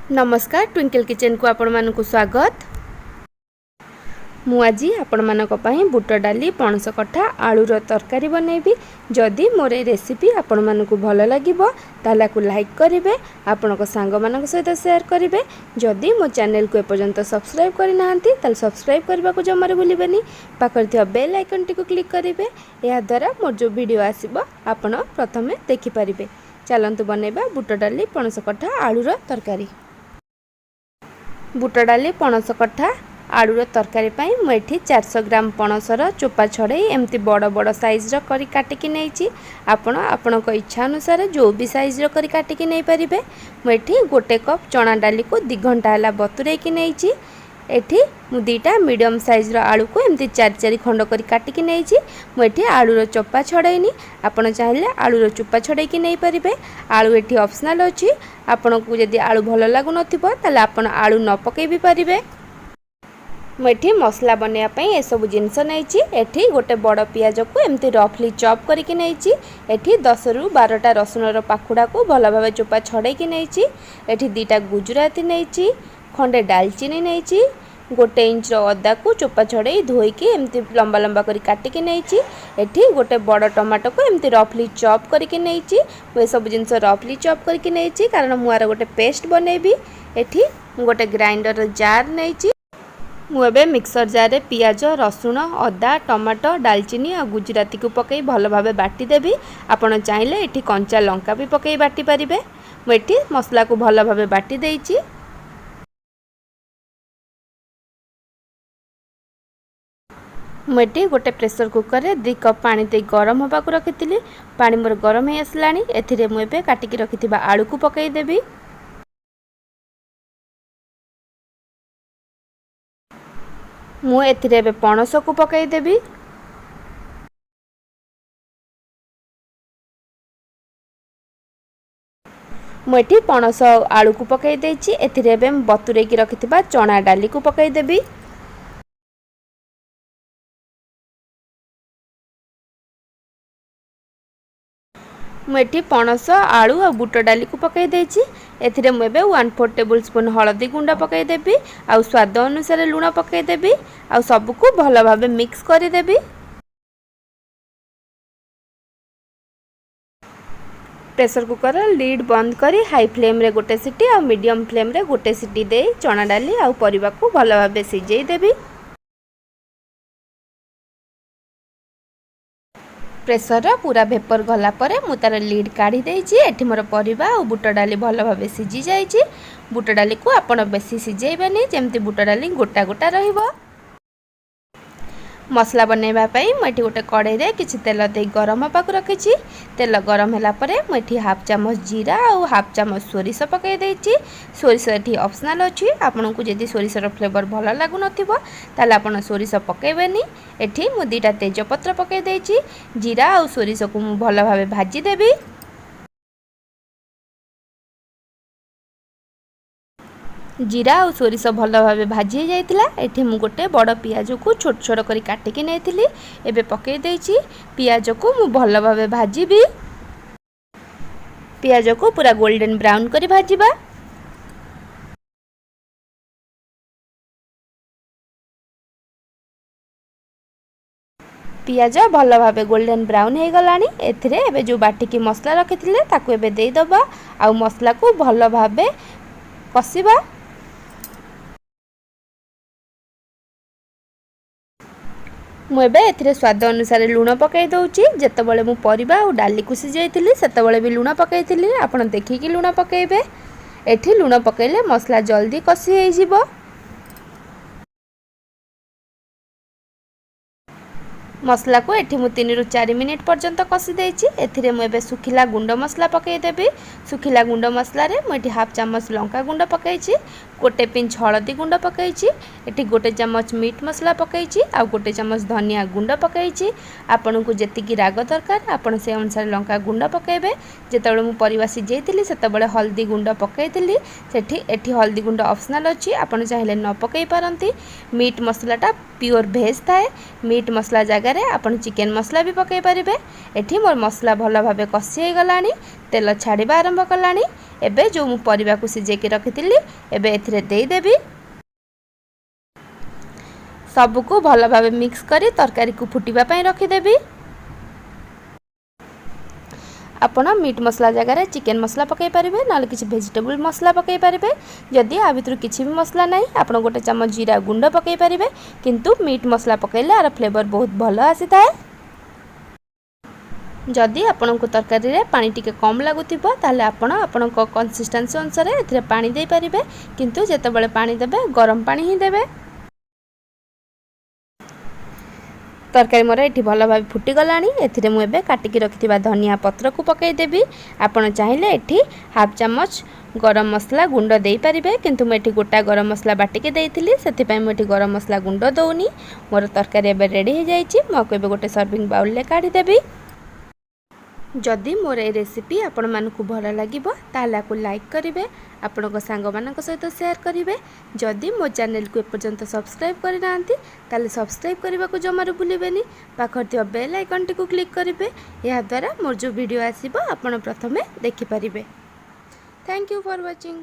नमस्कार twinkle kitchen को आपण मानकु स्वागत। मु आज आपण मानक पई बुट डाली पणस कठा आलूर तरकारी बनैबी। जदि मोर रेसिपी आपण मानकु भल लागिबो ताला को लाइक करिवे, आपणक सांग मानक सहित शेयर करिवे। जदि मो चैनल को एपर्यंत सब्सक्राइब करि नाहंती ताल सब्सक्राइब करबा को जमारे भूलिबेनी। पाखर थिया बेल आइकन टी को क्लिक करिवे, या द्वारा मोर जो वीडियो आसीबो आपण प्रथमे देखि परिबे। चलंतु बनैबा बुट डाली पणस कठा आलूर तरकारी। बुट डाली पणस कठा आलूर तरकारी पाई मुझे 400 ग्राम पणसर चोपा छड़े एमती बड़ बड़ साइज करी काटिकी नहीं। आपण इच्छा अनुसार जो भी साइज करी काटिकी नहीं पारिबे। मुझे गोटे कप चना डाली को 2 घंटा है बतुरेकी नहीं। एठी मु 2टा मीडियम साइज आलू को एमती 4 खंड करी काटिकी नहीं। मुझे आलूर चोपा छड़ेनी, आपड़ चाहिए आलूर चोपा छड़ेकी नहीं पारिबे। आलू एठी ऑप्शनल अछि, आपन को यदि आलू भल लागु नथिबो ताले आपन आलू न पकेई भी पारिबे। मुझे मसला बनैया पई ए सब जिनस नहीं। एठी गोटे बड़ पियाज को एमती रफली चॉप करके नहीं। एठी 10 रु 12टा रसुनर पाखुड़ा को भल भाव चोपा छड़ेकी नहीं। एठी 2टा गुजराती नहीं, खंडे दालचीनी नहीं, गोटे इंच अदा को चोपा छड़े धोईकी एमती लंबा लंबा करी काटिकी नहीं। एठी गोटे बड़ टमाटो को एमती रफली चॉप करके नहीं। ये सब जिनस रफली चॉप करके नहीं कारण मुआर गोटे पेस्ट बनैबी। एठी गोटे ग्राइंडर जार नहीं। मुझे मिक्सर जार रे पियाज रसुण अदा टमाटो दालचीनी और गुजराती को पकई भल भाव बाटी देवी। आपड़ चाहिए ये कंचा लंका भी पकई बाटी पारिबे। मुझे मसला को भल भाव बाटी देइछि। मुझे गोटे प्रेसर कुकर रे 2 कप पानी दे गरम होगा को रखी। पानी मोर गरम हो आसलानी। एथिरे मुझे काटिकी रखिथिबा आलू को पकई देवी। मु एथिरे बे पणस को पकई देवी। मुझे पणस आलू को पकई देछि। एथिरे बे बतुरेकी रखिथिबा चना डाली को पकई देवी। मुझे पणस आलू और बुट डाली को पकई देछि। एथिरे मुझे 1/4 टेबल स्पून हलदी गुंडा पकई देवी। आउ स्वाद अनुसार लुण पकई देवी। आउ सबको भल भाव मिक्स कर देवी। प्रेसर कुकर लीड बंद करी हाई फ्लेम रे गोटे सीटी और मीडियम फ्लेम रे गोटे सीटी दे चना डाली आउ परिबा को भल भाव सिझेई देवी। प्रेसर पूरा भेपर गला परे मु तार लीड काढ़ी देइछि। एठी मोर परिबा और बुट डाली भल भाव सिझी जाइछि। बुट डाली को आपण बेसी सिझेइबेनी, जेमती बुट डाली गोटा गोटा रहिबो। मसला बनैबा पई मुझे गोटे कड़ाई रे किछि तेल दे गरम होगा को रखी। तेल गरम होला परे मुझे हाफ चामच जीरा और हाफ चामच सोरिष पकई देइछि। सोरिष एठी ऑप्शनल अछि, आपन को जदि सोरिषर फ्लेवर भल लागु नथिबो ताले आपन सोरिष पकेइबेनी। एठी मु 2टा तेजपत्र पकई देइछि। जीरा और सोरिष को मु भल भाबे भाजी देबी। जीरा और सोरिष भल भाव भाजी जाइतिला। एठी मु गोटे बड़ पियाज को छोट छोट करी काटिकी नेइतिली। एबे पकई देइछि। पियाज को मु भल भाव भाजीबी। पियाज को पूरा गोल्डन ब्राउन करी भाजीबा। पियाज भल भाव गोल्डन ब्राउन हो गलानी। एथिरे एबे जो बाटिकी मसला रखिथिले ताकू एबे देई दबा। आउ मसला को भल भाव कसिबा। मुझे एथिरे स्वाद अनुसार लुण पकई दउछि। जेतेबेले मु परिबा और डाली को सिझाइतिली सेतेबेले भी लुण पकईतिली, आपण देखिकी लुण पकईबे। एठी लुण पकईले मसला जल्दी कसी होई जिवो। मसला को एठी मु 3 रु 4 मिनिट पर्यंत कसी देइछि। एथिरे मु एबे सुखिला गुंड मसला पकई देबी। सुखिला गुंड मसला रे मु एठी हाफ चामच लंका गुंड पकईछि, गोटे पिंच हळदी गुंड पकईछि, एठी गोटे चमच मीट मसला पकईछि, आ गोटे चमच धनिया गुंड पकईछि। आपन को जेतिकी राग दरकार आपन से अनुसार लंका गुंड पकईबे। जेतेबेले मु परिवा सिझेइतिली सेतेबेले हल्दी गुंड पकईतिली। सेठी एठी हल्दी गुंड ऑप्शनल अछि, आपन चाहिले न पकई पारंती। मीट मसलाटा प्योर भेज थाए। मीट मसला जगह ଜାगार आपण चिकेन मसला भी पकई पारिबे। एठी मोर मसला भल भाबे कषि हो गलानी, तेल छाड़िबा आरंभ कलानी। एबे जो मु परिबा को सिजेकी रखितिली एबे एथिरे देई देबी। सबको भल भाबे मिक्स करी तरकारी को फुटिबा पई रखि देबी। आपण मीट मसला जगार चिकेन मसला पकई पारिबे, नाले किछि वेजिटेबल मसला पकई पारिबे। जदि आ भितर किछि भी मसला नाही आपण गोटे चम्मच जीरा गुंड पकई पारिबे, किंतु मीट मसला पकईले आर फ्लेवर बहुत भल आसी थाए। जदि आपण को तरकारी रे पानी टिके कम लागुथिबो ताले आपण आपणक कंसिस्टेंसी अनुसार एथिरे पानी देई पारिबे, किंतु जेतेबेले पानी देबे गरम पानी ही देबे। तरकारी मोर ये भल भाव फुटी गलानी। एथिरे मु एबे काटिकी रखिथिबा धनिया पत्र को पकई देबी। आपण चाहिले एठी हाफ चम्मच गरम मसला गुंड देई पारिबे, किंतु मु एठी गोटा गरम मसला बाटिके देइथिली, सेति पई मु एठी गरम मसला गुंड दउनी। मोर तरकारी एबे रेडी हो जाईची। मु को एबे गोटे सर्विंग बाउल ले काढी देबी। जदि मोर ए रेसिपी आपण मानकु भल लागिबो ताले आकु लाइक करिवे, आपणक सांग मानक सहित शेयर करिवे। जदि मो चैनल को एपर्यंत सब्सक्राइब करि नांती ताले सब्सक्राइब करबा को जमारु भूलिबेनी। पाखर थियो बेल आइकन टी को क्लिक करिवे, या द्वारा मोर जो वीडियो आसीबो आपण प्रथमे देखि परिबे। Thank you for watching.